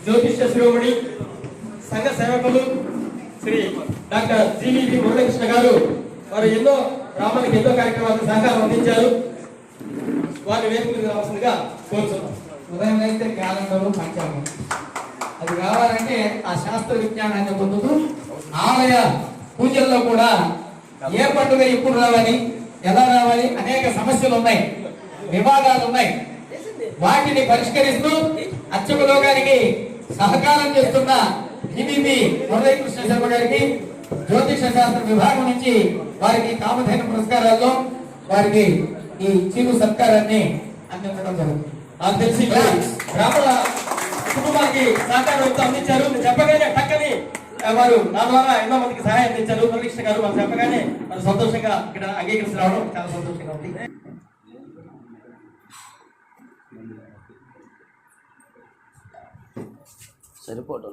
జ్యోతిష్య శిరోమణి సంఘ సేవకులు శ్రీ డాక్టర్ జీవీవి మురళీకృష్ణ గారు వారు ఎన్నో గ్రామానికి ఎన్నో కార్యక్రమాలకు సహకారం అందించారు. వారి వేదిక రావాల్సిందిగా కోరుతున్నాం. ఉదయం అయితే క్యాలెండరు పంచాంగం అది కావాలంటే ఆ శాస్త్ర విజ్ఞానాన్ని పొందుతూ ఆలయ పూజల్లో కూడా ఏ పండుగ ఎప్పుడు రావాలి, ఎలా రావాలి అనేక సమస్యలు ఉన్నాయి, వివాదాలు ఉన్నాయి. వాటిని పరిష్కరిస్తూ అర్చక లోకానికి సహకారం చేస్తున్న ఈవీవి మురళీకృష్ణ శర్మ గారికి జ్యోతిష శాస్త్ర విభాగం నుంచి వారికి కామధేను పురస్కారాల్లో వారికి ఈ చిరు సత్కారాన్ని అందించడం జరుగుతుంది. నాకు తెలిసి బ్రాహ్మణ కుటుంబానికి సహకారం అందించారు. చెప్పగానే టక్కని వారు నా ద్వారా ఎన్నో మందికి సహాయం అందించారు. మురళీకృష్ణ గారు వారు చెప్పగానే వారు సంతోషంగా ఇక్కడ అంగీకరించి రావడం చాలా సంతోషంగా ఉంది. సరిపోవటం